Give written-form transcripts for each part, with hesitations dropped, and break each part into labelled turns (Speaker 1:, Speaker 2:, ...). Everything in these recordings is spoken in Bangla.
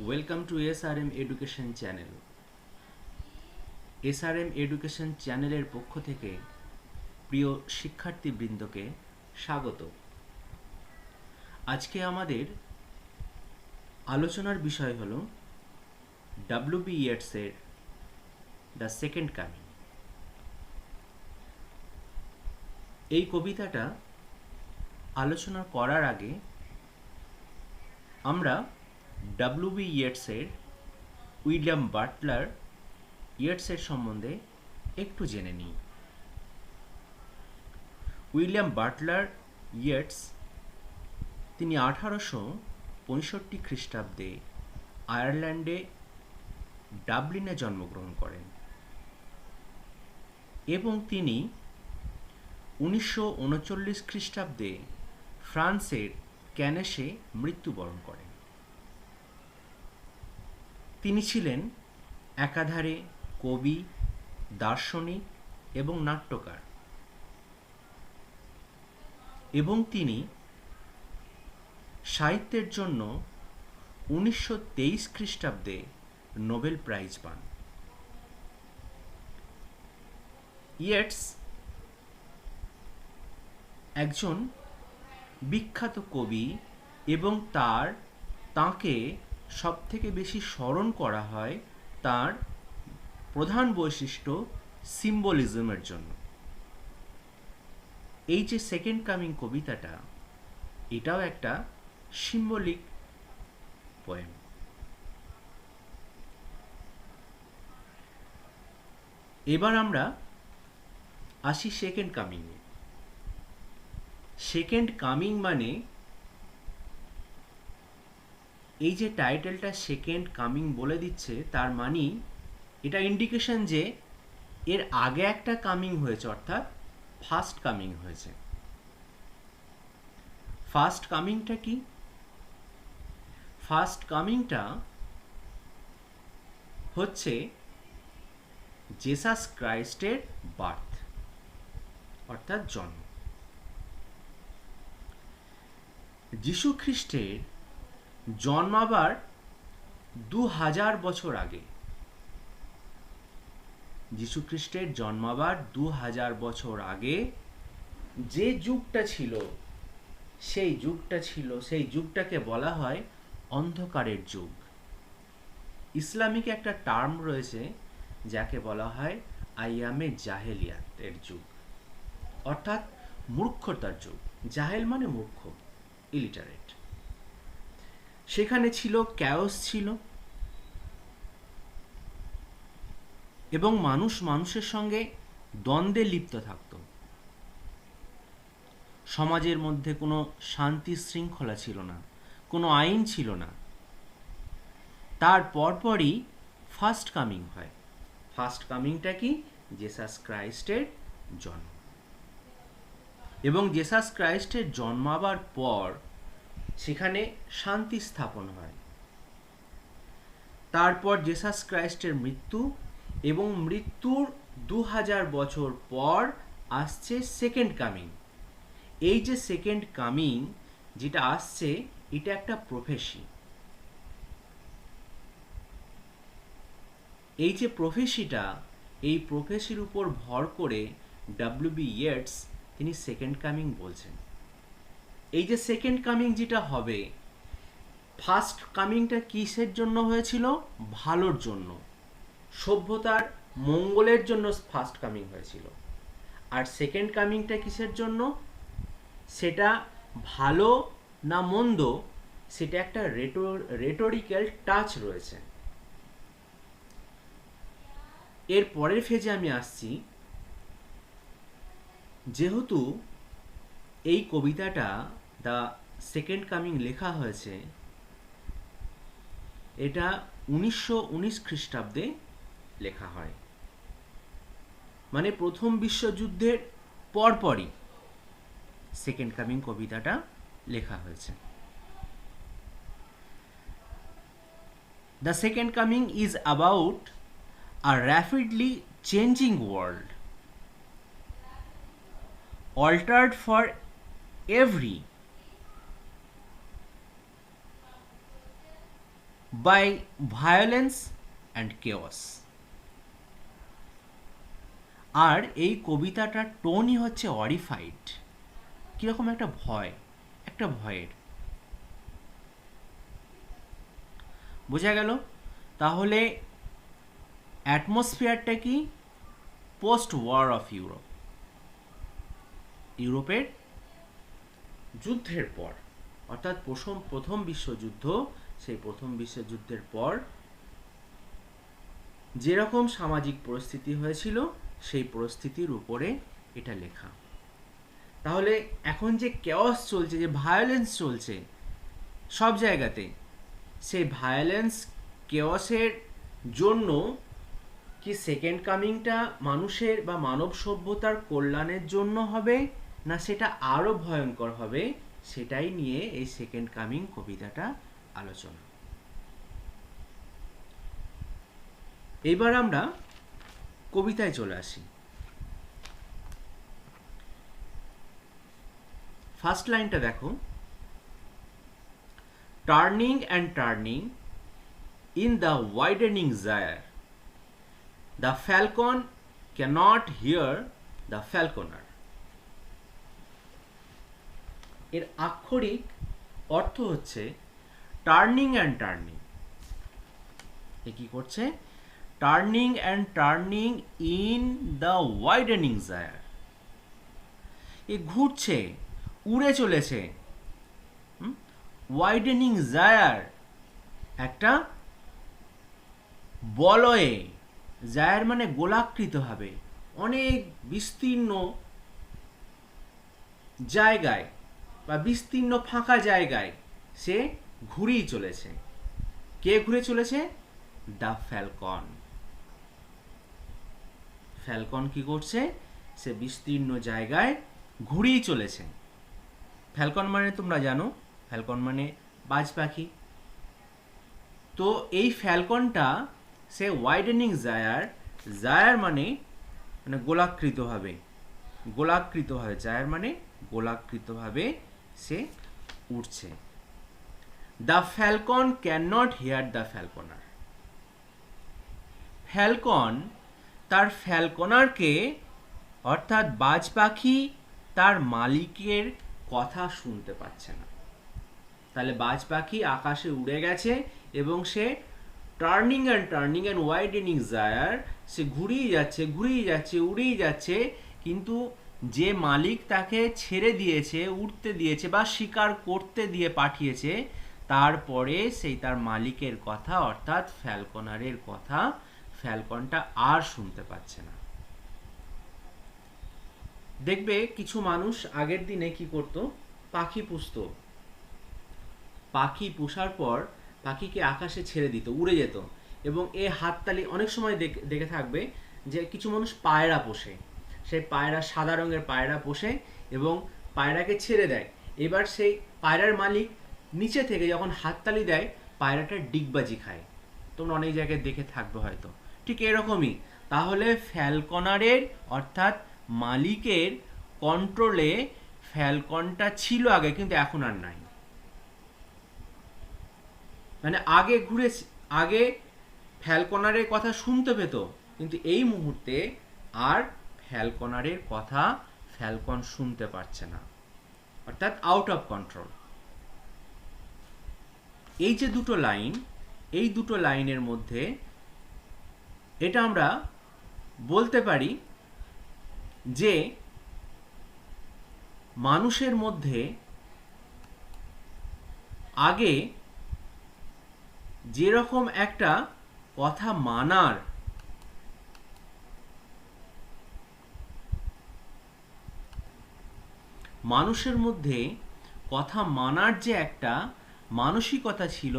Speaker 1: Welcome to SRM education channel. SRM education চ্যানেলের পক্ষ থেকে প্রিয় শিক্ষার্থীবৃন্দকে স্বাগত। আজকে আমাদের আলোচনার বিষয় হল ডব্লিউ.বি. ইয়েটসের দ্য সেকেন্ড কামিং। এই কবিতাটা আলোচনা করার আগে আমরা ডব্লিউ.বি. ইয়েটসের উইলিয়াম বাটলার ইয়েটসের সম্বন্ধে একটু জেনে নিই। উইলিয়াম বাটলার ইয়েটস তিনি 1865 খ্রিস্টাব্দে আয়ারল্যান্ডে ডাবলিনে জন্মগ্রহণ করেন এবং তিনি 1939 খ্রিস্টাব্দে ফ্রান্সের ক্যানেসে মৃত্যুবরণ করেন। তিনি ছিলেন একাধারে কবি, দার্শনিক এবং নাট্যকার, এবং তিনি সাহিত্যের জন্য 1923 খ্রিস্টাব্দে নোবেল প্রাইজ পান। ইয়েটস একজন বিখ্যাত কবি এবং তাঁকে সবথেকে বেশি স্মরণ করা হয় তার প্রধান বৈশিষ্ট্য সিম্বলিজমের জন্য। এই যে সেকেন্ড কামিং কবিতাটা, এটাও একটা সিম্বলিক পোয়েম। এবার আমরা আসি সেকেন্ড কামিংয়ে। সেকেন্ড কামিং মানে, এই যে টাইটেলটা সেকেন্ড কামিং বলে দিচ্ছে, তার মানে এটা ইন্ডিকেশন যে এর আগে একটা কামিং হয়েছে, অর্থাৎ ফার্স্ট কামিং হয়েছে। ফার্স্ট কামিংটা কি? ফার্স্ট কামিংটা হচ্ছে জেসাস ক্রাইস্টের বার্থ, অর্থাৎ জন্ম। যীশু খ্রিস্টের জন্মাবার 2000 বছর আগে, যীশু খ্রিস্টের জন্মাবার 2000 বছর আগে যে যুগটা ছিল, সেই যুগটাকে বলা হয় অন্ধকারের যুগ। ইসলামিক একটা টার্ম রয়েছে যাকে বলা হয় আইয়ামে জাহেলিয়াতের যুগ, অর্থাৎ মূর্খতার যুগ। জাহেল মানে মূর্খ, ইলিটারেট। সেখানে ছিল ক্যাওস ছিল, এবং মানুষ মানুষের সঙ্গে দ্বন্দ্বে লিপ্ত থাকত। সমাজের মধ্যে কোনো শান্তি শৃঙ্খলা ছিল না, কোনো আইন ছিল না। তার পরপরই ফার্স্ট কামিং হয়। ফার্স্ট কামিংটা কি? জেসাস ক্রাইস্টের জন্ম। এবং জেসাস ক্রাইস্টের জন্মাবার পর সেখানে শান্তি স্থাপন হয়। তারপর জেসাস ক্রাইস্টের মৃত্যু, এবং মৃত্যুর 2000 বছর পর আসছে সেকেন্ড কামিং। এই যে সেকেন্ড কামিং যেটা আসছে, এটা একটা প্রফেসি। এই যে প্রফেসিটা, এই প্রফেসির উপর ভর করে ডব্লিউ.বি. ইয়েটস তিনি সেকেন্ড কামিং বলছেন। এই যে সেকেন্ড কামিং যেটা হবে, ফার্স্ট কামিংটা কিসের জন্য হয়েছিল? ভালোর জন্য, সভ্যতার মঙ্গলের জন্য ফার্স্ট কামিং হয়েছিল। আর সেকেন্ড কামিংটা কিসের জন্য? সেটা ভালো না মন্দ, সেটা একটা রেটোরিক্যাল টাচ রয়েছে। এর পরের ফেজে আমি আসছি। যেহেতু এই কবিতাটা দ্য সেকেন্ড কামিং লেখা হয়েছে, এটা 1919 খ্রিস্টাব্দে লেখা হয়, মানে প্রথম বিশ্বযুদ্ধের পরপরই সেকেন্ড কামিং কবিতাটা লেখা হয়েছে। The second coming is about a rapidly changing world, altered for every by violence and chaos. আর এই কবিতাটার টোনই হচ্ছে অরিফাইড, কীরকম একটা ভয়, একটা ভয়ের। বোঝা গেল? তাহলে অ্যাটমসফিয়ারটা কি? পোস্ট ওয়ার অফ ইউরোপ, ইউরোপের যুদ্ধের পর, অর্থাৎ প্রথম বিশ্বযুদ্ধ, সেই প্রথম বিশ্বযুদ্ধের পর যেরকম সামাজিক পরিস্থিতি হয়েছিল সেই পরিস্থিতির উপরে এটা লেখা। তাহলে এখন যে কেওয়াস চলছে, যে ভায়োলেন্স চলছে সব জায়গাতে, সেই ভায়োলেন্স কেওয়াসের জন্য কি সেকেন্ড কামিংটা মানুষের বা মানব সভ্যতার কল্যাণের জন্য হবে, না সেটা আরো ভয়ঙ্কর হবে, সেটাই নিয়ে এই সেকেন্ড কামিং কবিতাটা আলোচনা। এবার আমরা কবিতায় চলে আসি। ফার্স্ট লাইনটা দেখো, turning and turning in the widening gyre, the falcon cannot hear the falconer. এর আক্ষরিক অর্থ হচ্ছে টার্নিং অ্যান্ড টার্নিং। এ কি করছে? Turning and turning in the widening gyre, এ ঘুরছে, উড়ে চলেছে। ওয়াইডেনিং জায়ার একটা বলয়ে, জায়ার মানে গোলাকৃত ভাবে, অনেক বিস্তীর্ণ জায়গায় বা বিস্তীর্ণ ফাঁকা জায়গায় সে ঘুরেই চলেছে। কে ঘুরে চলেছে? The Falcon. ফ্যালকন কি করছে? সে বিস্তীর্ণ জায়গায় ঘুরেই চলেছে। ফ্যালকন মানে তোমরা জানো, ফ্যালকন মানে বাজ পাখি। তো এই ফ্যালকনটা সে ওয়াইডেনিং জায়ার, জায়ার মানে গোলাকৃতভাবে, গোলাকৃতভাবে, জায়ার মানে গোলাকৃতভাবে সে উঠছে। The Falcon can not here the ফ্যালকনার। Falcon তার ফ্যালকনারকে, অর্থাৎ বাজ পাখি তার মালিকের কথা শুনতে পাচ্ছে না। তাহলে বাজ পাখি আকাশে উড়ে গেছে এবং সে টার্নিং অ্যান্ড ওয়াইডেনিং জায়ার, সে ঘুরেই যাচ্ছে, ঘুরেই যাচ্ছে, উড়েই যাচ্ছে, কিন্তু যে মালিক তাকে ছেড়ে দিয়েছে, উড়তে দিয়েছে বা শিকার করতে দিয়ে পাঠিয়েছে, তারপরে সেই তার মালিকের কথা অর্থাৎ ফ্যালকনারের কথা ফ্যালকনটা আর শুনতে পাচ্ছে না। দেখবে কিছু মানুষ আগের দিনে কি করত? পাখি পুষত। পাখি পোষার পর পাখিকে আকাশে ছেড়ে দিত, উড়ে যেত, এবং এ হাততালি অনেক সময় দেখে থাকবে যে কিছু মানুষ পায়রা পোষে। সেই পায়রা, সাদা রঙের পায়রা পোষে এবং পায়রাকে ছেড়ে দেয়। এবার সেই পায়রার মালিক নিচে থেকে যখন হাততালি দেয়, পায়রাটা ডিগবাজি খায়। তোমরা অনেক জায়গায় দেখে থাকবে হয়তো। ঠিক এরকমই তাহলে ফ্যালকনারের অর্থাৎ মালিকের কন্ট্রোলে ফ্যালকনটা ছিল আগে, কিন্তু এখন আর নাই। মানে আগে ফ্যালকনারের কথা শুনতে পেত, কিন্তু এই মুহূর্তে আর ফ্যালকনারের কথা ফ্যালকন শুনতে পারছে না, অর্থাৎ আউট অফ কন্ট্রোল। এই যে দুটো লাইন, এই দুটো লাইনের মধ্যে এটা আমরা বলতে পারি যে মানুষের মধ্যে আগে যেরকম একটা কথা মানার, মানুষের মধ্যে কথা মানার যে একটা মানসিকতা ছিল,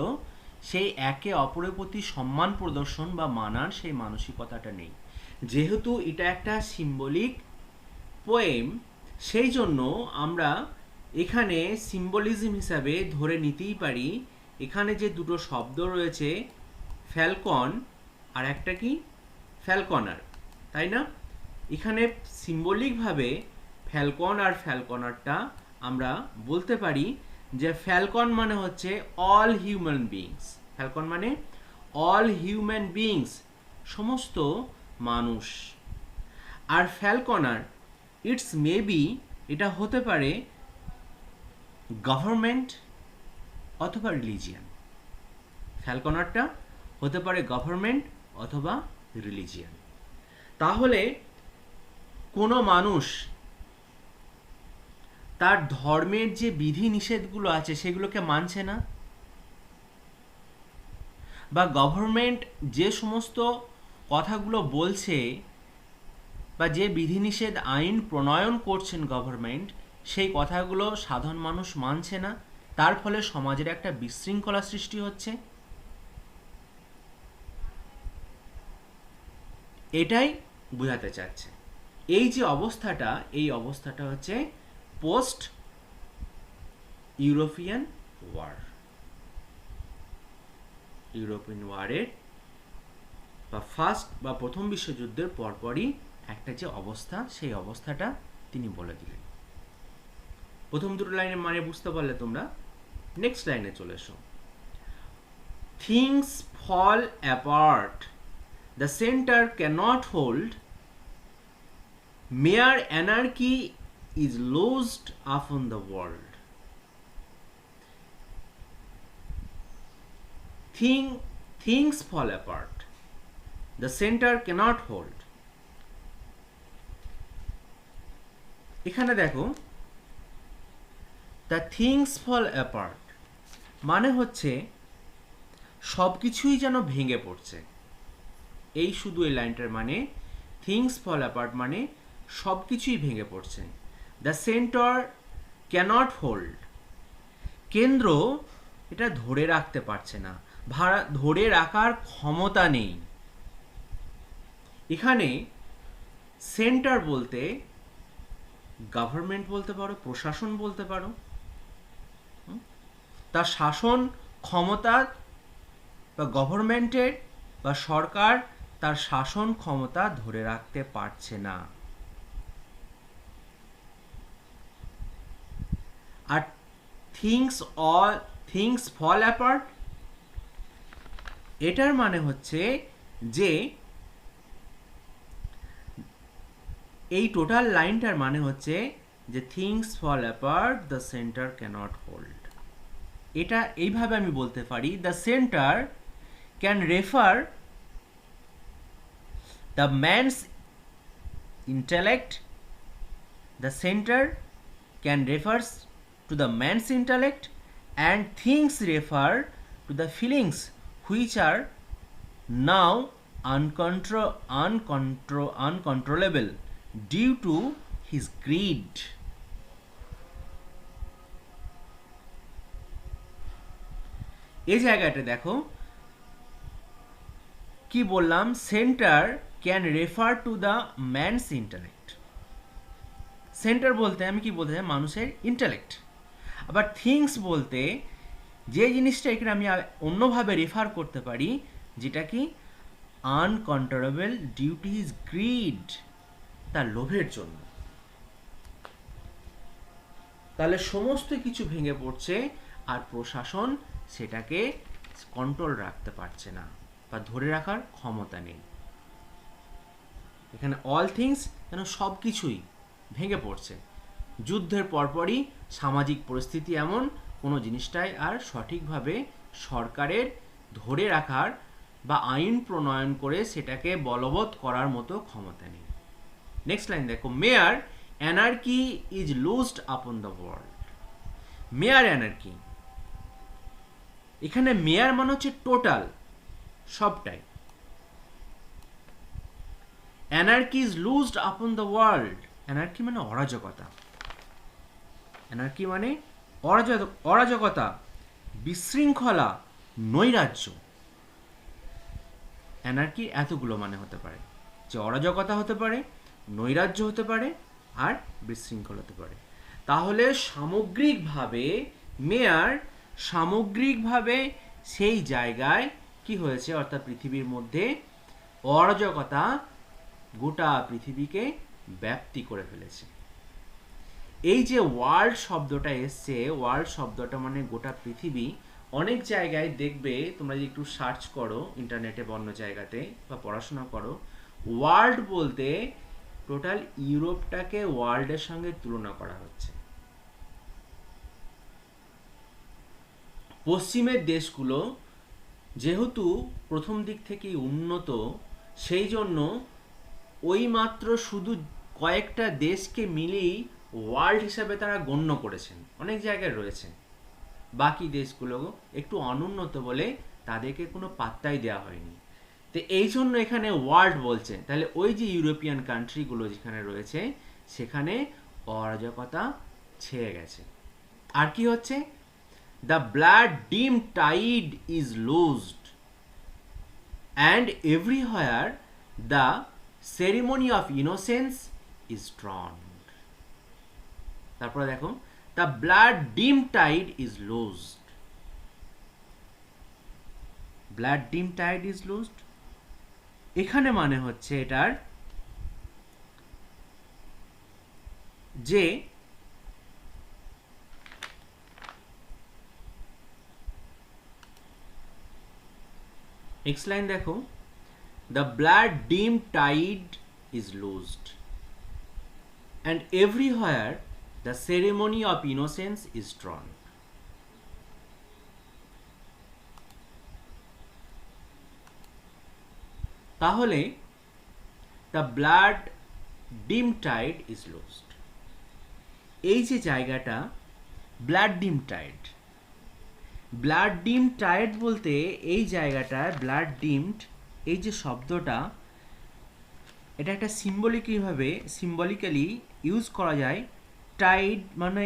Speaker 1: সেই একে অপরের প্রতি সম্মান প্রদর্শন বা মানার সেই মানসিকতাটা নেই। যেহেতু এটা একটা সিম্বলিক পোয়েম, সেই জন্য আমরা এখানে সিম্বলিজম হিসাবে ধরে নিতেই পারি এখানে যে দুটো শব্দ রয়েছে, ফ্যালকন আর একটা কি ফ্যালকনার, তাই না? এখানে সিম্বলিকভাবে ফ্যালকন আর ফ্যালকনারটা আমরা বলতে পারি যে ফ্যালকন মানে হচ্ছে অল হিউম্যান বিইংস, ফ্যালকন মানে অল হিউম্যান বিইংস, সমস্ত মানুষ। আর ফ্যালকনার ইটস মেবি, এটা হতে পারে গভর্নমেন্ট অথবা রিলিজিয়ান। ফ্যালকনারটা হতে পারে গভর্নমেন্ট অথবা রিলিজিয়ান। তাহলে কোনো মানুষ তার ধর্মের যে বিধি নিষেধগুলো আছে সেগুলোকে মানছে না, বা গভর্নমেন্ট যে সমস্ত কথাগুলো বলছে বা যে বিধিনিষেধ আইন প্রণয়ন করছেন গভর্নমেন্ট, সেই কথাগুলো সাধারণ মানুষ মানছে না, তার ফলে সমাজের একটা বিশৃঙ্খলা সৃষ্টি হচ্ছে। এটাই বোঝাতে চাচ্ছে। এই যে অবস্থাটা, এই অবস্থাটা হচ্ছে পোস্ট ইউরোপিয়ান ওয়ার। ইউরোপিয়ান ওয়ারের বা ফার্স্ট বা প্রথম বিশ্বযুদ্ধের পরপরই একটা যে অবস্থা, সেই অবস্থাটা তিনি বলে দিলেন। প্রথম দুটো লাইনের মানে বুঝতে পারলে তোমরা। নেক্সট লাইনে চলে এসো। Things fall apart, the centre cannot hold, mere anarchy is loosed upon the world. Things fall apart, the center cannot hold. এখানে দেখো, the things fall apart মানে হচ্ছে সব কিছুই যেন ভেঙে পড়ছে। এই শুধু এই লাইনটার মানে থিংস ফল অ্যাপার্ট মানে সব কিছুই ভেঙে পড়ছে। দ্য সেন্টার ক্যানট হোল্ড, কেন্দ্র এটা ধরে রাখতে পারছে না, ধরে রাখার ক্ষমতা নেই। এখানে সেন্টার বলতে গভর্নমেন্ট বলতে পারো, প্রশাসন বলতে পারো, তার শাসন ক্ষমতা বা গভর্নমেন্টের বা সরকার তার শাসন ক্ষমতা ধরে রাখতে পারছে না। আর থিংস ফল অ্যাপার্ট, এটার মানে হচ্ছে যে এই টোটাল লাইনটার মানে হচ্ছে যে things fall apart, the centre cannot hold. এটা এইভাবে আমি বলতে পারি, the centre can refer the man's intellect, the center can refers to the man's intellect, and things refer to the feelings which are now uncontrollable due to his greed. এই জায়গাটা দেখো কি বললাম, centre can refer to the man's intellect. Centre বলতে আমি কি বলতে চাই, মানুষের ইন্টেলেক্ট। আবার থিংস বলতে যে জিনিসটা এখানে আমি অন্যভাবে রেফার করতে পারি, যেটা কি uncontrollable due to his greed, তার লোভের জন্য। তাহলে সমস্ত কিছু ভেঙে পড়ছে আর প্রশাসন সেটাকে কন্ট্রোল রাখতে পারছে না বা ধরে রাখার ক্ষমতা নেই। এখানে অল থিংস যেন সব কিছুই ভেঙে পড়ছে। যুদ্ধের পরপরই সামাজিক পরিস্থিতি এমন, কোনো জিনিসটাই আর সঠিকভাবে সরকারের ধরে রাখার বা আইন প্রণয়ন করে সেটাকে বলবৎ করার মতো ক্ষমতা নেই। নেক্সট লাইন দেখো, মেয়ার anarchy is লুজড upon the world. Mower anarchy, এখানে মেয়ার মানে হচ্ছে টোটাল, সবটাই। Anarchy is লুজড upon the world, anarchy মানে অরাজকতা। অ্যানার্কি মানে অরাজকতা, বিশৃঙ্খলা, নৈরাজ্য। অ্যানার্কি এতগুলো মানে হতে পারে, যে অরাজকতা হতে পারে, নৈরাজ্য হতে পারে, আর বিশৃঙ্খল হতে পারে। তাহলে সামগ্রিকভাবে মেয়ার সামগ্রিকভাবে সেই জায়গায় কি হয়েছে, অর্থাৎ পৃথিবীর মধ্যে অরাজকতা গোটা পৃথিবীকে ব্যাপ্তি করে ফেলেছে। এই যে ওয়ার্ল্ড শব্দটা এসছে, ওয়ার্ল্ড শব্দটা মানে গোটা পৃথিবী, অনেক জায়গায় দেখবে, তোমরা যদি একটু সার্চ করো ইন্টারনেটে বা অন্য জায়গাতে বা পড়াশোনা করো, ওয়ার্ল্ড বলতে টোটাল ইউরোপটাকে ওয়ার্ল্ডের সঙ্গে তুলনা করা হচ্ছে। পশ্চিমের দেশগুলো যেহেতু প্রথম দিক থেকেই উন্নত, সেই জন্য ওই মাত্র শুধু কয়েকটা দেশকে মিলিয়েই ওয়ার্ল্ড হিসাবে তারা গণ্য করেছেন, অনেক জায়গায় রয়েছে। বাকি দেশগুলো একটু অনুন্নত বলে তাদেরকে কোনো পাত্তাই দেওয়া হয়নি। তো এই জন্য এখানে ওয়ার্ল্ড বলছে, তাহলে ওই যে ইউরোপিয়ান কান্ট্রিগুলো যেখানে রয়েছে সেখানে অরাজকতা ছেয়ে গেছে। আর কি হচ্ছে? The blood dim tide is loosed and everywhere the ceremony of innocence is drawn. তারপরে দেখো, the blood dim tide is loosed. blood dim tide is loosed এখানে মানে হচ্ছে এটার যে নেক্সট লাইন দেখো, the blood dim tide is loosed and everywhere the ceremony of innocence is drawn. তাহলে the blood dim tide is loosed, এই যে জায়গাটা blood dim tide, blood dim Tide বলতে এই জায়গাটায় ব্লাড ডিমড, এই যে শব্দটা, এটা একটা সিম্বলিক্যালি ইউজ করা যায়। টাইড মানে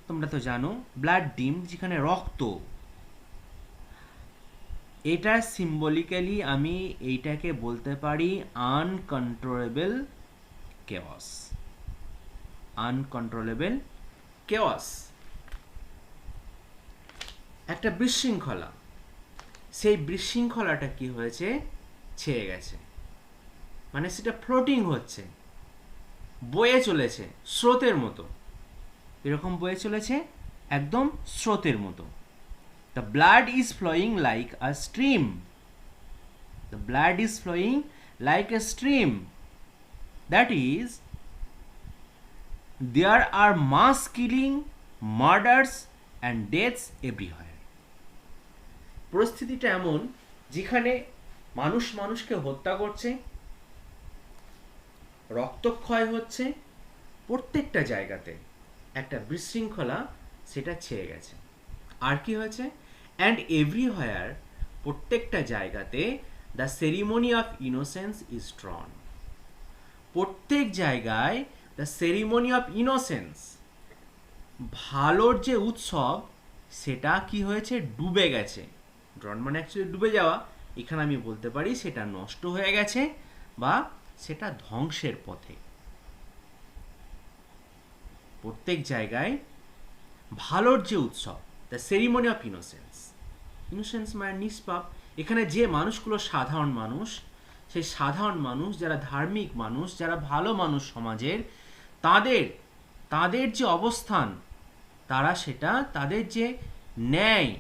Speaker 1: তোমরা তো জানো, ব্লাড ডিম যেখানে রক্ত, এটা সিম্বলিক্যালি আমি এইটাকে বলতে পারি আনকন্ট্রোলেবল কেওয়াস। আনকন্ট্রোলেবল কেওয়াস, একটা বিশৃঙ্খলা, সেই বিশৃঙ্খলাটা কি হয়েছে? ছেয়ে গেছে, মানে সেটা ফ্লোটিং হচ্ছে, বয়ে চলেছে স্রোতের মতো। এরকম বয়ে চলেছে একদম স্রোতের মতো। The blood is flowing like a stream, the blood is flowing like a stream, that is there are mass killing, murders and deaths everywhere. পরিস্থিতিটা এমন যেখানে মানুষ মানুষকে হত্যা করছে, রক্তক্ষয় হচ্ছে প্রত্যেকটা জায়গাতে, একটা বিশৃঙ্খলা সেটা ছেয়ে গেছে। আর কি হয়েছে? অ্যান্ড এভরিহোয়ার, প্রত্যেকটা জায়গাতে the ceremony of innocence is drawn, প্রত্যেক জায়গায় দ্য সেরিমনি অফ ইনোসেন্স, ভালোর যে উৎসব সেটা কি হয়েছে? ডুবে গেছে। ড্রন মানে অ্যাকচুয়ালি ডুবে যাওয়া, এখানে আমি বলতে পারি সেটা নষ্ট হয়ে গেছে বা সেটা ধ্বংসের পথে। প্রত্যেক জায়গায় ভালোর যে উৎসব, the ceremony of innocence, innocence মানে নিষ্পাপ, এখানে যে মানুষগুলো সাধারণ মানুষ, সেই সাধারণ মানুষ যারা ধার্মিক মানুষ, যারা ভালো মানুষ সমাজের, তাদের যে অবস্থান, তারা সেটা, তাদের যে ন্যায়,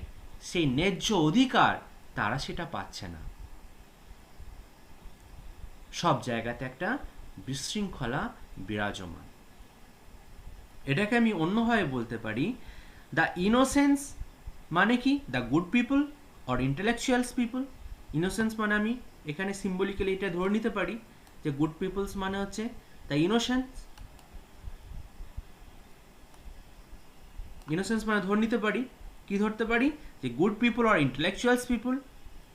Speaker 1: সেই ন্যায্য অধিকার, তারা সেটা পাচ্ছে না। সব জায়গাতে একটা বিশৃঙ্খলা বিরাজমান। এটাকে আমি অন্যভাবে বলতে পারি, দ্য ইনোসেন্স মানে কি? The good people or intellectuals people. Innocence মানে আমি এখানে সিম্বলিক্যালি এটা ধরে নিতে পারি যে গুড পিপলস মানে হচ্ছে দ্য ইনোসেন্স। ইনোসেন্স মানে ধরে নিতে পারি, কি ধরতে পারি? যে good people or intellectuals people,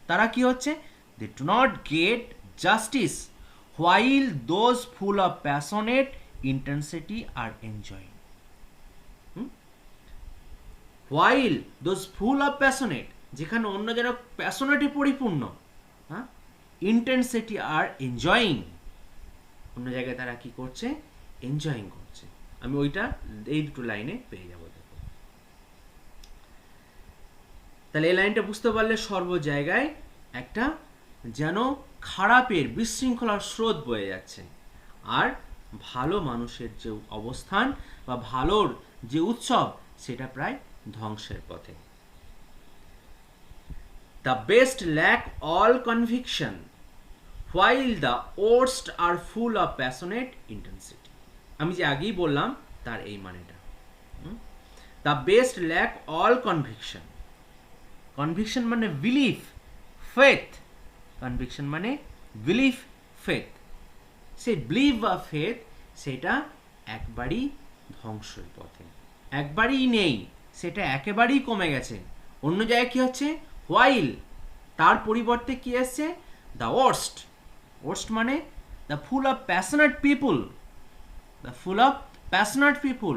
Speaker 1: তারা কি হচ্ছে? They do not get justice while those full of passionate intensity are enjoying. While those full of passionate, যেখানে অন্য যারা প্যাশনেটে পরিপূর্ণ, হ্যাঁ, ইন্টেন্সিটি আর এনজয়িং, অন্য জায়গায় তারা কি করছে? এনজয়িং করছে। আমি ওইটা এই দুটো লাইনে পেয়ে যাবো। দেখো, তাহলে এই লাইনটা বুঝতে পারলে সর্ব জায়গায় একটা যেন খারাপের বিশৃঙ্খলার স্রোত বয়ে যাচ্ছে, আর ভালো মানুষের যে অবস্থান বা ভালোর যে উৎসব সেটা প্রায় ধ্বংসের পথে। The best lack all conviction while the worst are full of passionate intensity. আমি যে আগেই বললাম তার এই মানেটা। The best lack all conviction. Conviction মানে বিলিফ, ফেথ। কনভিকশন মানে বিলিফ, ফেথ। সেই বিলিভ বা ফেথ সেটা একবারই ধ্বংসের পথে, একবারই নেই, সেটা একেবারেই কমে গেছে। অন্য জায়গায় কি হচ্ছে? হোয়াইল, তার পরিবর্তে কি আসছে? The worst. ওয়ার্স্ট মানে the full of passionate people, the full of passionate people,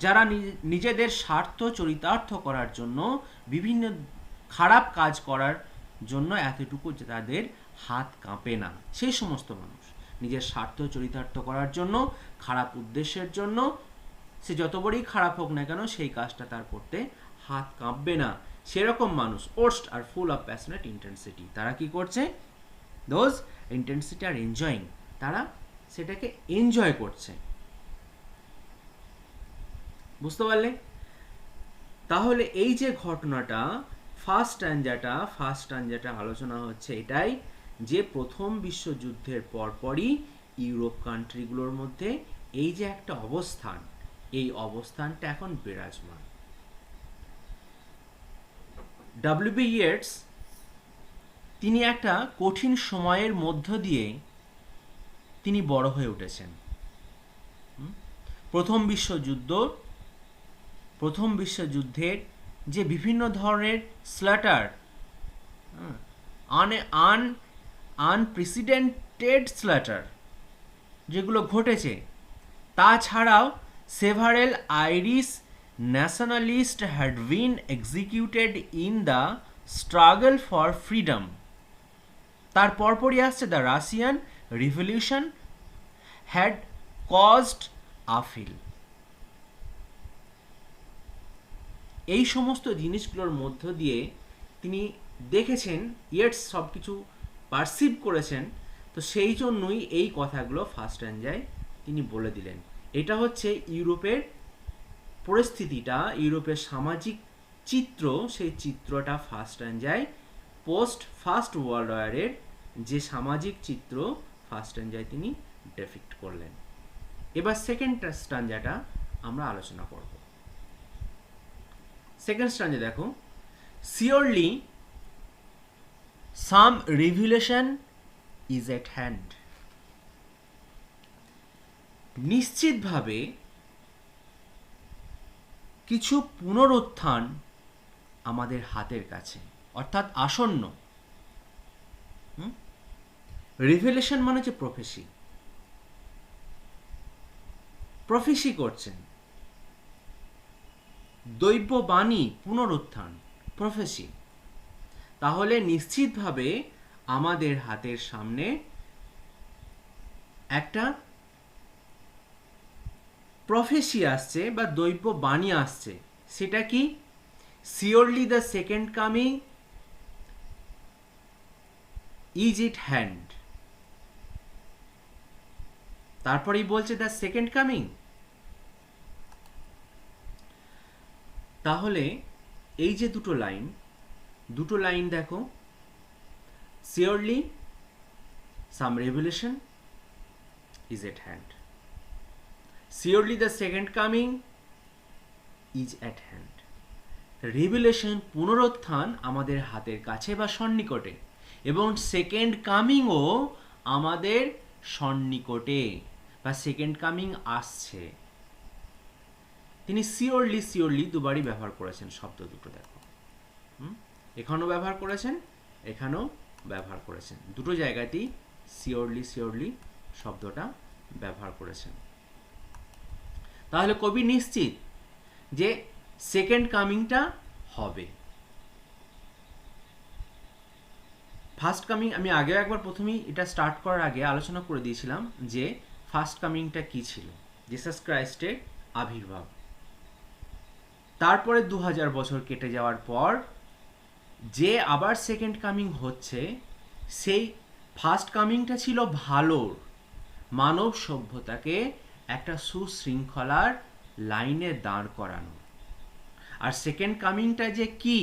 Speaker 1: যারা নিজেদের স্বার্থ চরিতার্থ করার জন্য বিভিন্ন খারাপ কাজ করার জন্য এতটুকু তাদের হাত কাঁপে না, সেই সমস্ত মানুষ নিজের স্বার্থ চরিতার্থ করার জন্য, খারাপ উদ্দেশ্যের জন্য, সে যত বড়ই খারাপ হোক না কেন সেই কাজটা তার করতে হাত কাঁপবে না, সেরকম মানুষ worst are full of passionate intensity. তারা কি করছে? দোজ ইন্টেন্সিটি আর এনজয়িং, তারা সেটাকে এনজয় করছে। বুঝতে পারলে? তাহলে এই যে ঘটনাটা, ফার্স্ট স্ট্যাঞ্জাটা আলোচনা হচ্ছে এটাই, যে প্রথম বিশ্বযুদ্ধের পরপরই ইউরোপ কান্ট্রিগুলোর মধ্যে এই যে একটা অবস্থান, এই অবস্থানটা এখন বিরাজমান। ডব্লিউ.বি. ইয়েটস তিনি একটা কঠিন সময়ের মধ্য দিয়ে তিনি বড় হয়ে উঠেছেন। প্রথম বিশ্বযুদ্ধের যে বিভিন্ন ধরনের স্ল্যাটার, আনপ্রেসিডেন্টেড স্ল্যাটার যেগুলো ঘটেছে, তাছাড়াও several Irish nationalist had been executed in the struggle for freedom. তার পরপরই আসছে the Russian revolution had caused awful. এই সমস্ত জিনিসগুলোর মধ্য দিয়ে তিনি দেখেছেন, ইয়েটস সব কিছু পারসিভ করেছেন, তো সেই জন্যই এই কথাগুলো ফার্স্ট স্ট্যাঞ্জায় তিনি বলে দিলেন। এটা হচ্ছে ইউরোপের পরিস্থিতিটা, ইউরোপের সামাজিক চিত্র, সেই চিত্রটা ফার্স্ট স্ট্যাঞ্জায় পোস্ট ফার্স্ট ওয়ার্ল্ড ওয়ারের যে সামাজিক চিত্র ফার্স্ট স্ট্যাঞ্জায় তিনি ডেপিক্ট করলেন। এবার সেকেন্ড স্ট্যাঞ্জাটা আমরা আলোচনা করব। সেকেন্ড স্ট্যাঞ্জা দেখো, surely some revelation is at hand. নিশ্চিতভাবে কিছু পুনরুত্থান আমাদের হাতের কাছে, অর্থাৎ আসন্ন। রিভিলেশন মানে হচ্ছে প্রফেসি, প্রফেসি করছেন, দৈববাণী, পুনরুত্থান, প্রফেসি। তাহলে নিশ্চিতভাবে আমাদের হাতের সামনে একটা প্রফেসি আসছে বা দৈববাণী আসছে। সেটা কি? Surely the second coming is it hand. তারপরেই বলছে দ্য সেকেন্ড কামিং। তাহলে এই যে দুটো লাইন দেখো, surely some revolution is at hand, surely the second coming is at hand. Revolution, পুনরুত্থান আমাদের হাতের কাছে বা সন্নিকটে, এবং সেকেন্ড কামিংও আমাদের সন্নিকটে বা সেকেন্ড কামিং আসছে। তিনি সিওরলি দুবারই ব্যবহার করেছেন শব্দ দুটো, দেখো, এখানেও ব্যবহার করেছেন, এখানেও ব্যবহার করেছেন, দুটো জায়গাতেই সিওরলি শব্দটা ব্যবহার করেছেন। তাহলে কবি নিশ্চিত যে সেকেন্ড কামিংটা হবে। ফার্স্ট কামিং আমি আগেও একবার প্রথমেই এটা স্টার্ট করার আগে আলোচনা করে দিয়েছিলাম যে ফার্স্ট কামিংটা কি ছিল, জিসাস ক্রাইস্টের আবির্ভাব। তারপরে 2000 বছর কেটে যাওয়ার পর যে আবার সেকেন্ড কামিং হচ্ছে, সেই ফার্স্ট কামিংটা ছিল ভালোর, মানব সভ্যতাকে একটা সুশৃঙ্খলার লাইনে দাঁড় করানো। আর সেকেন্ড কামিংটা যে কি,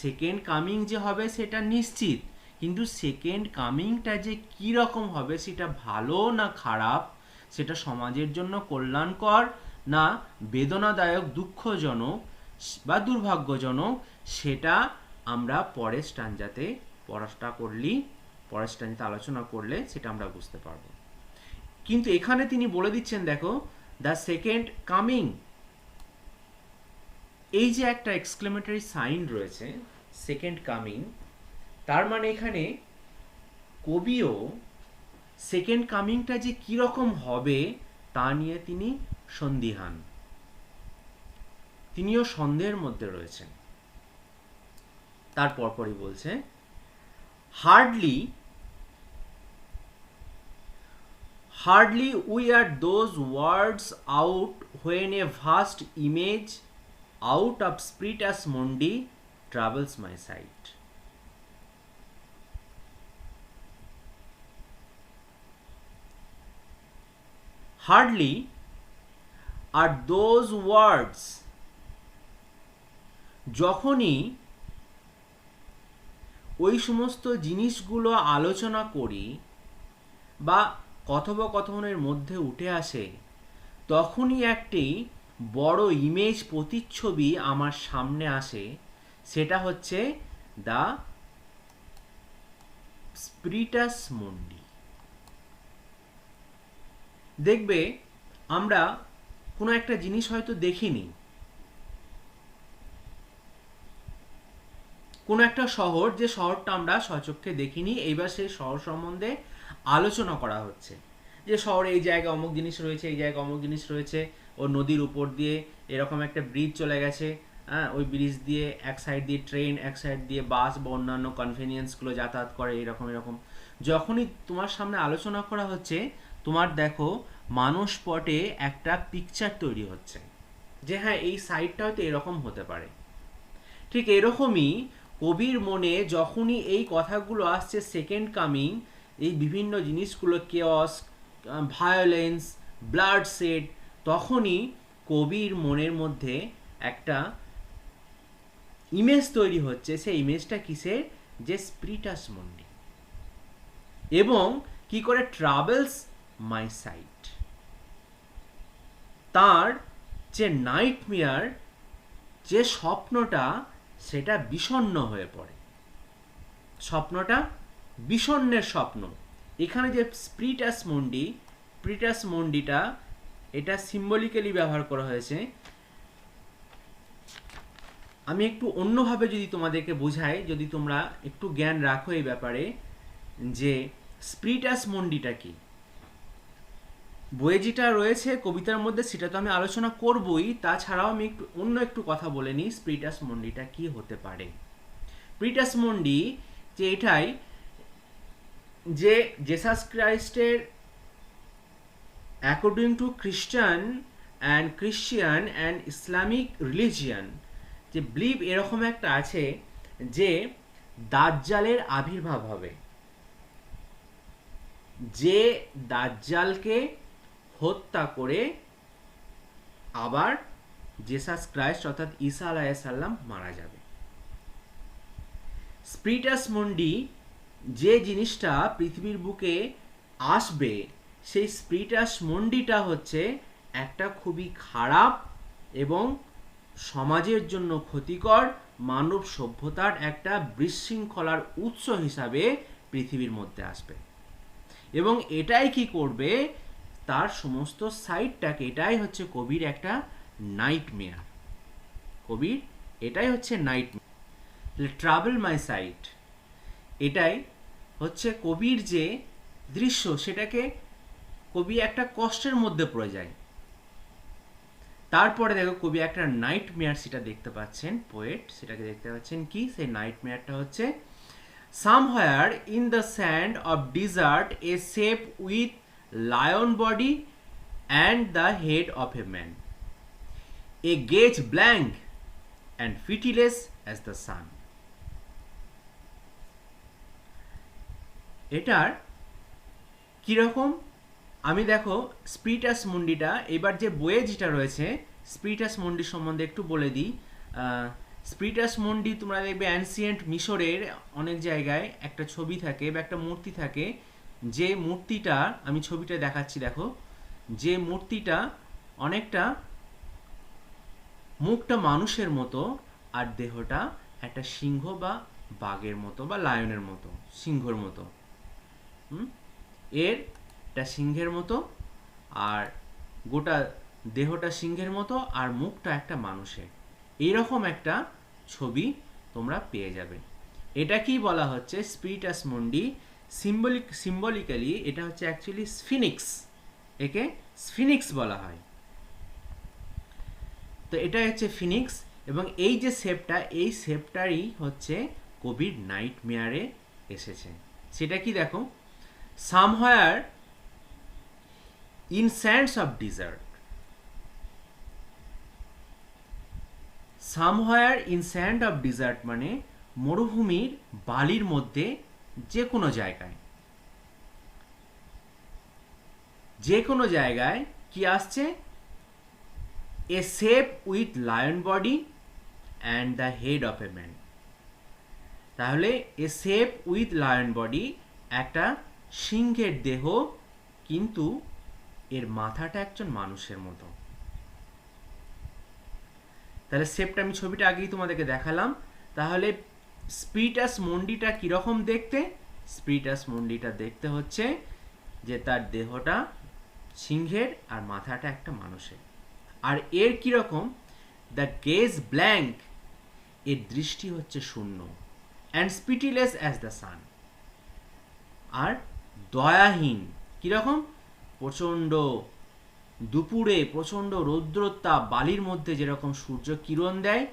Speaker 1: সেকেন্ড কামিং যে হবে সেটা নিশ্চিত, কিন্তু সেকেন্ড কামিংটা যে কী রকম হবে, সেটা ভালো না খারাপ, সেটা সমাজের জন্য কল্যাণকর না বেদনাদায়ক, দুঃখজনক বা দুর্ভাগ্যজনক, সেটা আমরা পরের স্ট্যাঞ্জাতে পরের স্ট্যাঞ্জাতে আলোচনা করলে সেটা আমরা বুঝতে পারবো। কিন্তু এখানে তিনি বলে দিচ্ছেন, দেখো, দ্য সেকেন্ড কামিং, এই যে একটা এক্সক্লেমেটরি সাইন রয়েছে সেকেন্ড কামিং, তার মানে এখানে কবিও সেকেন্ড কামিংটা যে কীরকম হবে তা নিয়ে তিনি সন্দিহান, তিনিও সন্দেহের মধ্যে রয়েছেন। তার পরপরই বলছে, Hardly wear those words out when a vast image out of Spiritus Mundi troubles my sight. Hardly are those words, যখনই ওই সমস্ত জিনিসগুলো আলোচনা করি বা কথোপকথনের মধ্যে উঠে আসে, তখনই একটি বড় ইমেজ, প্রতিচ্ছবি আমার সামনে আসে, সেটা হচ্ছে দ্য স্পিরিটাস মুন্ডি। দেখবে আমরা কোনো একটা জিনিস হয়তো দেখিনি, কোনো একটা শহর, যে শহরটা আমরা স্বচক্ষে দেখিনি, এইবার সেই শহর সম্বন্ধে আলোচনা করা হচ্ছে, যে শহরে এই জায়গায় অমুক জিনিস রয়েছে, এই জায়গায় অমুক জিনিস রয়েছে, ও নদীর উপর দিয়ে এরকম একটা ব্রিজ চলে গেছে, হ্যাঁ, ওই ব্রিজ দিয়ে এক সাইড দিয়ে ট্রেন, এক সাইড দিয়ে বাস বা অন্যান্য কনভেনিয়েন্সগুলো যাতায়াত করে, এরকম। যখনই তোমার সামনে আলোচনা করা হচ্ছে, তোমার দেখো মানসপটে একটা পিকচার তৈরি হচ্ছে যে হ্যাঁ, এই সাইডটা হয়তো এরকম হতে পারে। ঠিক এরকমই কবির মনে যখনই এই কথাগুলো আসছে, সেকেন্ড কামিং, এই বিভিন্ন জিনিসগুলো, কেওস, ভায়োলেন্স, ব্লাড শেড, তখনই কবির মনের মধ্যে একটা ইমেজ তৈরি হচ্ছে। সেই ইমেজটা কিসের? যে স্পিরিটাস মুন্ডি, এবং কি করে ট্রাভেলস মাই সাইট, তার যে নাইটমেয়ার, যে স্বপ্নটা, সেটা বিষণ্ণ হয়ে পড়ে, স্বপ্নটা বিষণ্ণের স্বপ্ন। এখানে যে স্পিরিটাস মুন্ডিটা, এটা সিম্বলিক্যালি ব্যবহার করা হয়েছে। আমি একটু অন্যভাবে যদি তোমাদেরকে বোঝাই, যদি তোমরা একটু জ্ঞান রাখো এই ব্যাপারে, যে স্পিরিটাস মুন্ডিটা কি, বইয়ে যেটা রয়েছে কবিতার মধ্যে সেটা তো আমি আলোচনা করবই, তাছাড়াও আমি একটু কথা বলে নিই স্পিরিটাস মুন্ডিটা কি হতে পারে। স্পিরিটাস মুন্ডি যে এটাই, যে জেসাস ক্রাইস্টের according to Christian and Islamic religion, যে বিলিভ এরকম একটা আছে যে দাজ্জালের আবির্ভাব হবে, যে দাজ্জালকে হত্যা করে আবার জেসাস ক্রাইস্ট অর্থাৎ ঈসা আলাইহিস সালাম মারা যাবে। স্পিরিটাস মুন্ডি যে জিনিসটা পৃথিবীর বুকে আসবে, সেই স্পিরিটাস মুন্ডিটা হচ্ছে একটা খুবই খারাপ এবং সমাজের জন্য ক্ষতিকর, মানব সভ্যতার একটা বিশৃঙ্খলার উৎস হিসাবে পৃথিবীর মধ্যে আসবে, এবং এটাই কি করবে, তার সমস্ত সাইটটাকে, এটাই হচ্ছে কবির একটা নাইটমেয়ার, কবির এটাই হচ্ছে নাইটমেয়ার। ট্রাভেল মাই সাইট, এটাই হচ্ছে কবির যে দৃশ্য, সেটাকে কবি একটা কষ্টের মধ্যে পড়ে যায়। তারপরে দেখো কবি একটা নাইটমেয়ার সেটা দেখতে পাচ্ছেন, পোয়েট সেটাকে দেখতে পাচ্ছেন কি, সেই নাইটমেয়ারটা হচ্ছে somewhere in the sand of desert a shape with lion body and the head of a man, a gaze blank and pitiless as the sun. এটার কিরকম, আমি দেখো স্পিরিটাস মুন্ডিটা, এবার যে বইয়ে যেটা রয়েছে স্পিরিটাস মুন্ডি সম্বন্ধে একটু বলে দিই। স্পিরিটাস মন্ডি তোমরা দেখবে অ্যানসিয়েন্ট মিশরের অনেক জায়গায় একটা ছবি থাকে বা একটা মূর্তি থাকে, যে মূর্তিটা আমি ছবিটা দেখাচ্ছি দেখো, যে মূর্তিটা অনেকটা মুখটা মানুষের মতো আর দেহটা একটা সিংহ বা বাঘের মতো বা লায়নের মতো, সিংহর মতো। এর একটা সিংহের মতো, আর গোটা দেহটা সিংহের মতো আর মুখটা একটা মানুষের, এইরকম একটা ছবি তোমরা পেয়ে যাবে। এটা কি বলা হচ্ছে স্পিরিটাস মন্ডি, সিম্বলিক্যালি এটা হচ্ছে অ্যাকচুয়ালি স্ফিনিক্স, একে স্ফিনিক্স বলা হয়। তো এটা হচ্ছে ফিনিক্স, এবং এই যে শেপটা, এই শেপটারই হচ্ছে কবির নাইটমেয়ারে এসেছে। সেটা কি দেখো, somewhere in sands of desert, somewhere in sand of desert মানে মরুভূমির বালির মধ্যে, যে কোনো জায়গায়, যে কোনো জায়গায় কি আসছে, a shape with lion body and the head of a man. তাহলে a shape with lion body, একটা সিংহের দেহ কিন্তু এর মাথাটা একজন মানুষের মতো। তাহলে শেপটা আমি ছবিটা আগেই তোমাদেরকে দেখালাম। তাহলে স্পিরিটাস মন্ডিটা কিরকম দেখতে, স্পিরিটাস মন্ডিটা দেখতে হচ্ছে যে তার দেহটা সিংহের আর মাথাটা একটা মানুষের। আর এর কিরকম, দ্য গেজ ব্ল্যাঙ্ক, এর দৃষ্টি হচ্ছে শূন্য, অ্যান্ড স্পিটিলেস অ্যাজ দ্য সান, আর দয়াহীন। কিরকম, প্রচণ্ড দুপুরে প্রচণ্ড রৌদ্রোত্তাপ, বালির মধ্যে যেরকম সূর্য কিরণ দেয়,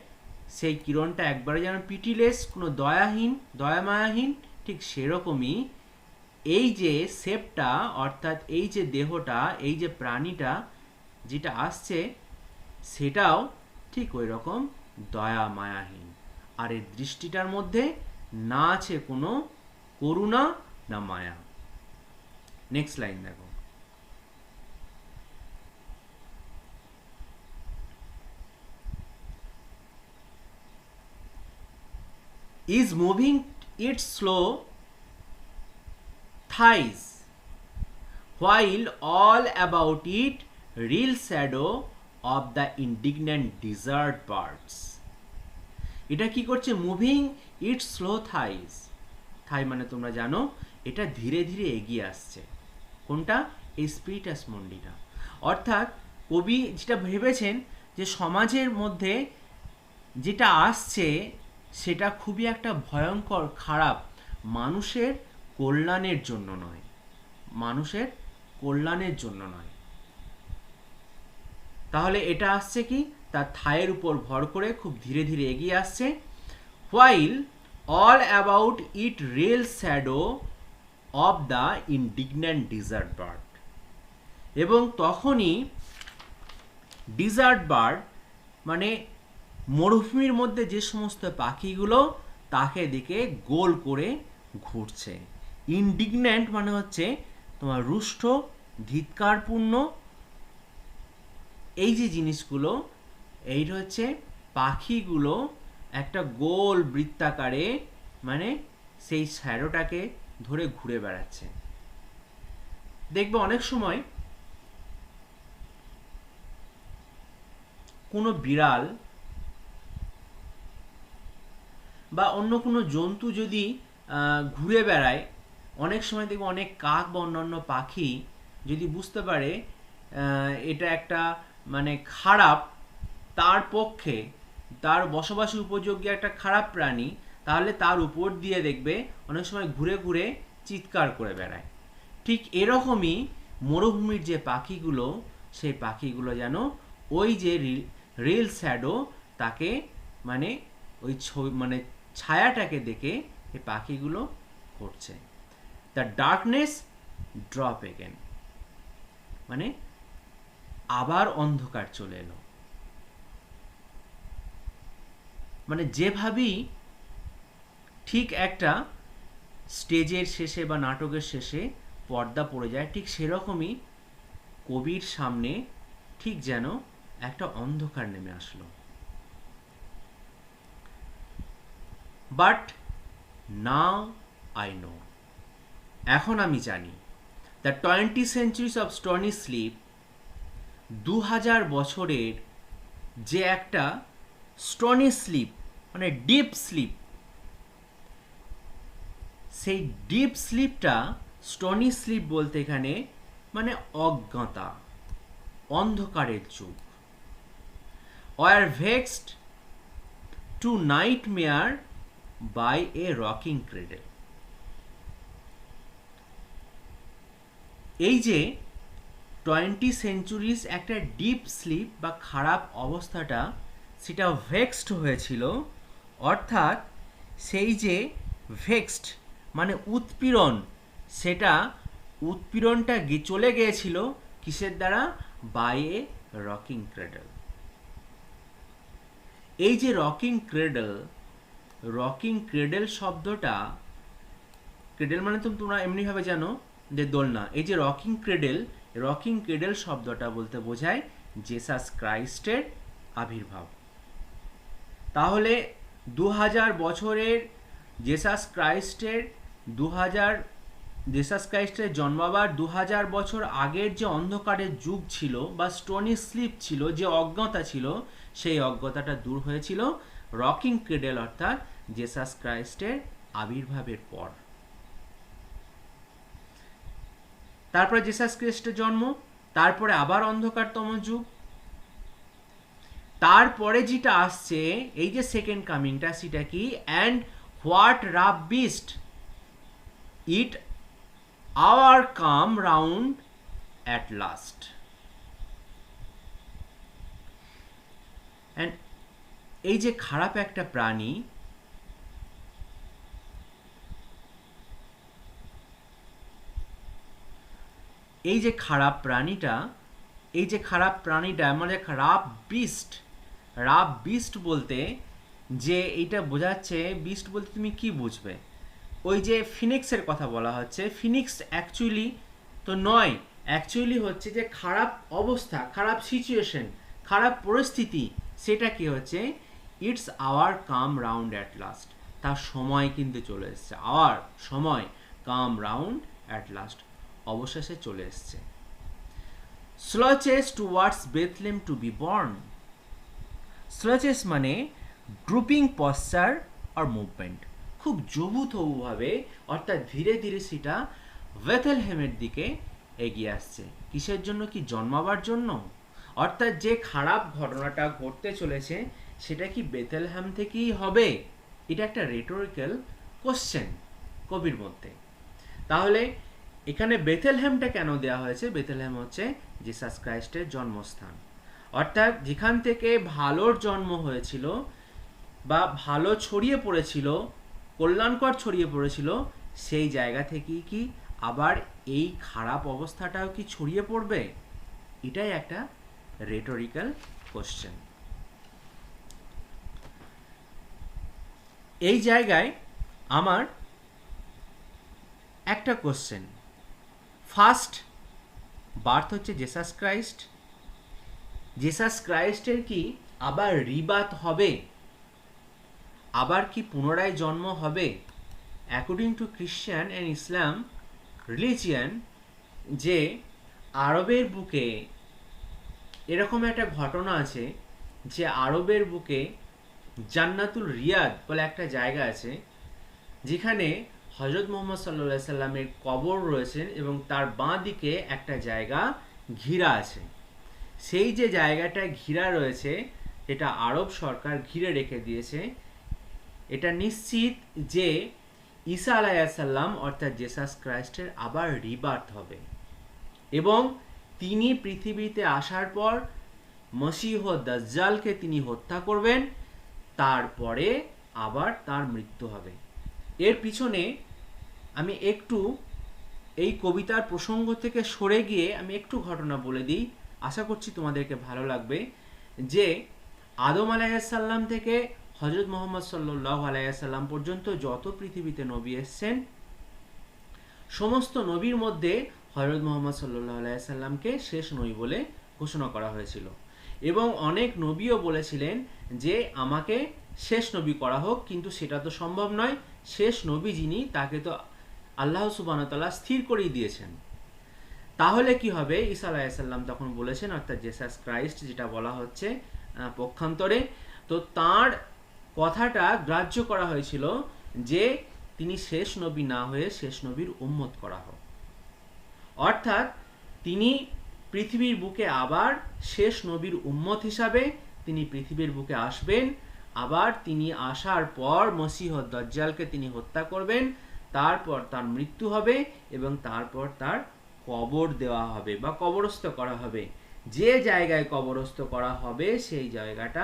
Speaker 1: সেই কিরণটা একবারে যেন পিটিলেস, কোনো দয়াহীন, দয়ামায়াহীন, ঠিক সেরকমই এই যে শেপটা, অর্থাৎ এই যে দেহটা, এই যে প্রাণীটা যেটা আসছে, সেটাও ঠিক ওই রকম দয়া মায়াহীন। আর এই দৃষ্টিটার মধ্যে না আছে কোনো করুণা না মায়া। নেক্সট লাইন দেখো, is moving its slow thighs, while all about it real shadow of the indignant desert birds. এটা কি করছে, মুভিং ইটস স্লো থাইস, থাই মানে তোমরা জানো এটা ধীরে ধীরে এগিয়ে আসছে। কোনটা, এই স্পিরিটাস মন্ডিটা। অর্থাৎ কবি যেটা ভেবেছেন যে সমাজের মধ্যে যেটা আসছে সেটা খুবই একটা ভয়ঙ্কর খারাপ, মানুষের কল্যাণের জন্য নয়, মানুষের কল্যাণের জন্য নয়। তাহলে এটা আসছে কি, তার থায়ের উপর ভর করে খুব ধীরে ধীরে এগিয়ে আসছে। while all about it real shadow of the indignant desert bird, এবং তখনই ডিজার্ট বার্ড মানে মরুভূমির মধ্যে যে সমস্ত পাখিগুলো তাকে দিকে গোল করে ঘুরছে। ইনডিগন্যান্ট মানে হচ্ছে তোমার রুষ্ট, ধিক্কারপূর্ণ, এই যে জিনিসগুলো, এইটা হচ্ছে পাখিগুলো একটা গোল বৃত্তাকারে মানে সেই শ্যাডোটাকে ধরে ঘুরে বেড়াচ্ছে। দেখবে অনেক সময় কোনো বিড়াল বা অন্য কোনো জন্তু যদি ঘুরে বেড়ায়, অনেক সময় দেখবে অনেক কাক বা অন্যান্য পাখি যদি বুঝতে পারে এটা একটা মানে খারাপ, তার পক্ষে তার বসবাসী উপযোগী একটা খারাপ প্রাণী, তাহলে তার উপর দিয়ে দেখবে অনেক সময় ঘুরে ঘুরে চিৎকার করে বেড়ায়। ঠিক এরকমই মরুভূমির যে পাখিগুলো, সেই পাখিগুলো যেন ওই যে রিল শ্যাডো, তাকে মানে ওই মানে ছায়াটাকে দেখে এই পাখিগুলো করছে। দ্য ডার্কনেস ড্রপ এগেন মানে আবার অন্ধকার চলে এলো। মানে যেভাবেই ঠিক একটা স্টেজের শেষে বা নাটকের শেষে পর্দা পড়ে যায়, ঠিক সেরকমই কবির সামনে ঠিক যেন একটা অন্ধকার নেমে আসলো। বাট নাও আই নো, এখন আমি জানি, the 20 centuries of stony sleep, 2000 বছরের যে একটা স্টনি স্লিপ মানে ডিপ স্লিপ, সেই ডিপ স্লিপটা, স্টনি স্লিপ বলতে এখানে মানে অজ্ঞতা, অন্ধকারের যুগ, were vexed to nightmare by a rocking cradle. এই যে 20 সেঞ্চুরিজ একটা ডিপ স্লিপ বা খারাপ অবস্থাটা, সেটা ভেক্সড হয়েছিল, অর্থাৎ সেই যে ভেক্সড মানে উৎপীড়ন, সেটা উৎপীড়নটা চলে গিয়েছিল কিসের দ্বারা? By a rocking cradle. এই যে রকিং ক্রেডল শব্দটা, ক্রেডল মানে তো তোমরা এমনিভাবে জানো যে দোলনা, এই যে রকিং ক্রেডল শব্দটা বলতে বোঝায় জেসাস ক্রাইস্টের আবির্ভাব। তাহলে 2000 বছরের জেসাস ক্রাইস্টের জন্মাবার 2000 বছর আগের যে অন্ধকারের যুগ ছিল বা স্টোনি স্লিপ ছিল, যে অজ্ঞতা ছিল, সেই অজ্ঞতাটা দূর হয়েছিল রকিং ক্রেডল অর্থাৎ জেসাস ক্রাইস্টের আবির্ভাবের পর। তারপরে জেসাস ক্রাইস্টের জন্ম, তারপরে আবার অন্ধকারতম যুগ, তারপরে যেটা আসছে এই যে সেকেন্ড কামিংটা, সেটা কি? And what rough beast it hour come round at last. And এই যে খারাপ একটা প্রাণী, এই যে খারাপ প্রাণীটা মানে রাফ বিস্ট বলতে যে এইটা বোঝাচ্ছে, বিস্ট বলতে তুমি কি বুঝবে? ওই যে ফিনিক্সের কথা বলা হচ্ছে, ফিনিক্স অ্যাকচুয়ালি তো নয়, অ্যাকচুয়ালি হচ্ছে যে খারাপ অবস্থা, খারাপ সিচুয়েশন, খারাপ পরিস্থিতি, সেটা কি হচ্ছে? Its hour come round at last, তার সময় কিন্তু চলে এসছে, আওয়ার সময়, কাম রাউন্ড অ্যাট লাস্ট, অবশেষে চলে এসছে। স্লচেস টুয়ার্ডস বেথলেম টু বি বর্ন। স্লচেস মানে ড্রুপিং পশ্চার আর মুভমেন্ট, খুব জবুথবুভাবে অর্থাৎ ধীরে ধীরে সেটা বেথলেহেমের দিকে এগিয়ে আসছে। কিসের জন্য? কি জন্মাবার জন্য? অর্থাৎ যে খারাপ ঘটনাটা ঘটতে চলেছে সেটা কি বেথলেহেম থেকেই হবে? এটা একটা রেটোরিক্যাল কোশ্চেন কবির মধ্যে। তাহলে এখানে বেথলেহেমটা কেন দেওয়া হয়েছে? বেথলেহেম হচ্ছে জিসাস ক্রাইস্টের জন্মস্থান, অর্থাৎ যেখান থেকে ভালোর জন্ম হয়েছিল বা ভালো ছড়িয়ে পড়েছিল, কল্যাণকর ছড়িয়ে পড়েছিল, সেই জায়গা থেকেই কি আবার এই খারাপ অবস্থাটাও কি ছড়িয়ে পড়বে? এটাই একটা রেটোরিক্যাল কোশ্চেন। এই জায়গায় আমার একটা কোশ্চেন, ফার্স্ট বার্থ হচ্ছে জেসাস ক্রাইস্টের কি আবার রিবার্থ হবে? আবার কি পুনরায় জন্ম হবে? According to Christian and Islam religion, যে আরবের বুকে এরকম একটা ঘটনা আছে যে আরবের বুকে জান্নাতুল রিয়াদ বলে একটা জায়গা আছে, যেখানে হযরত মুহাম্মদ সাল্লাল্লাহু আলাইহি সাল্লামের কবর রয়েছেন এবং তার বাঁ দিকে একটা জায়গা ঘিরা আছে। সেই যে জায়গাটা ঘিরা রয়েছে, এটা আরব সরকার ঘিরে রেখে দিয়েছে। এটা নিশ্চিত যে ঈসা আলাইহিস সালাম অর্থাৎ জেসাস ক্রাইস্টের আবার রিবার্থ হবে এবং তিনি পৃথিবীতে আসার পর মসীহ দাজ্জালকে তিনি হত্যা করবেন, তারপরে আবার তার মৃত্যু হবে। এর পিছনে আমি একটু এই কবিতার প্রসঙ্গ থেকে সরে গিয়ে আমি একটু ঘটনা বলে দিই, আশা করছি তোমাদেরকে ভালো লাগবে। যে আদম আলাইহিস সালাম থেকে হযরত মুহাম্মদ সাল্লাল্লাহু আলাইহি সাল্লাম পর্যন্ত যত পৃথিবীতে নবী এসেছেন, সমস্ত নবীর মধ্যে হযরত মুহাম্মদ সাল্লাল্লাহু আলাইহি সাল্লামকে শেষ নবী বলে ঘোষণা করা হয়েছিল এবং অনেক নবীও বলেছিলেন যে আমাকে শেষ নবী করা হোক, কিন্তু সেটা তো সম্ভব নয়। শেষ নবী যিনি, তাকে তো আল্লাহ সুবহানাহু ওয়া তাআলা স্থির করেই দিয়েছেন। তাহলে কি হবে? ঈসা আলাইহিস সালাম তখন বলেছেন, অর্থাৎ জেসাস ক্রাইস্ট যেটা বলা হচ্ছে পক্ষান্তরে, তো তার কথাটা গ্রাহ্য করা হয়েছিল যে তিনি শেষ নবী না হয়ে শেষ নবীর উম্মত করা হোক। অর্থাৎ তিনি পৃথিবীর বুকে আবার শেষ নবীর উম্মত হিসাবে তিনি পৃথিবীর বুকে আসবেন। আবার তিনি আসার পর মসিহ দাজ্জালকে তিনি হত্যা করবেন, তারপর তার মৃত্যু হবে এবং তারপর তার কবর দেওয়া হবে বা কবরস্থ করা হবে। যে জায়গায় কবরস্থ করা হবে সেই জায়গাটা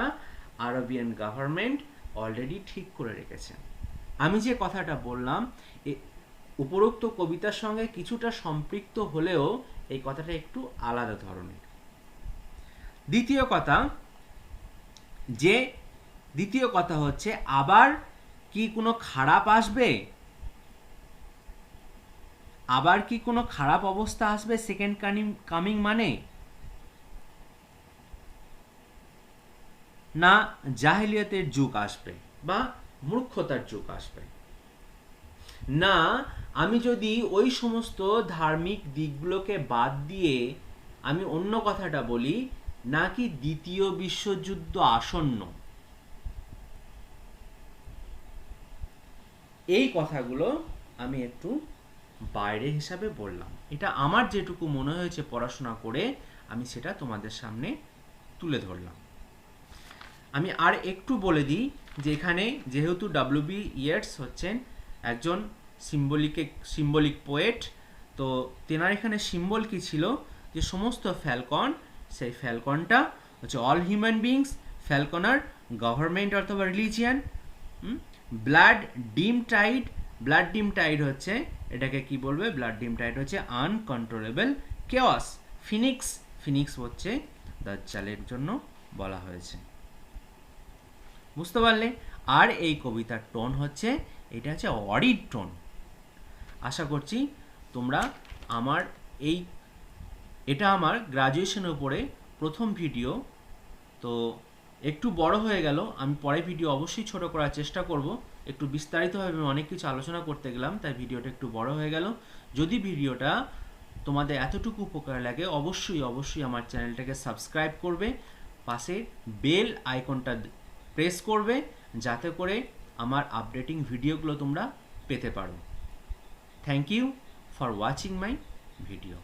Speaker 1: আরবিয়ান গভর্নমেন্ট অলরেডি ঠিক করে রেখেছে। আমি যে কথাটা বললাম উপরোক্ত কবিতার সঙ্গে কিছুটা সম্পৃক্ত হলেও এই কথাটা একটু আলাদা ধরনের। দ্বিতীয় কথা হচ্ছে, আবার কি কোনো খারাপ আসবে? আবার কি কোনো খারাপ অবস্থা আসবে সেকেন্ড কামিং মানে? না জাহেলিয়াতের যুগ আসবে বা মূর্খতার যুগ আসবে? না আমি যদি ওই সমস্ত ধার্মিক দিকগুলোকে বাদ দিয়ে আমি অন্য কথাটা বলি, নাকি দ্বিতীয় বিশ্বযুদ্ধ আসন্ন? এই কথাগুলো আমি একটু বাইরে হিসাবে বললাম। এটা আমার যেটুকু মনে হয়েছে পড়াশোনা করে আমি সেটা তোমাদের সামনে তুলে ধরলাম। আমি আর একটু বলে দিই যে এখানে যেহেতু ডব্লিউ.বি. ইয়েটস হচ্ছেন একজন সিম্বলিক পোয়েট, তো তেনার এখানে সিম্বল কি ছিল? যে সমস্ত ফ্যালকন, সেই ফ্যালকনটা হচ্ছে অল হিউম্যান বিংস, ফ্যালকনার গভর্নমেন্ট অথবা রিলিজিয়ান। ব্লাড ডিম টাইড হচ্ছে, এটাকে কি বলবে? ব্লাড ডিম টাইড হচ্ছে আনকন্ট্রোলেবল কেওয়াস। ফিনিক্স হচ্ছে দাজ্জালের জন্য বলা হয়েছে। বুঝতে পারলে? আর এই কবিতার টোন হচ্ছে, এটা হচ্ছে অডিড টোন। আশা করছি তোমরা এটা আমার গ্রাজুয়েশনের উপরে প্রথম ভিডিও, তো একটু বড় হয়ে গেল। আমি পরে ভিডিও অবশ্যই ছোট করার চেষ্টা করব। একটু বিস্তারিতভাবে আমি অনেক কিছু আলোচনা করতে গেলাম, তাই ভিডিওটা একটু বড় হয়ে গেল। যদি ভিডিওটা তোমাদের এতটুকু উপকার লাগে অবশ্যই আমার চ্যানেলটাকে সাবস্ক্রাইব করবে, পাশে বেল আইকনটা প্রেস করবে, যাতে করে আমার আপডেটিং ভিডিওগুলো তোমরা পেতে পারো। Thank you for watching my video.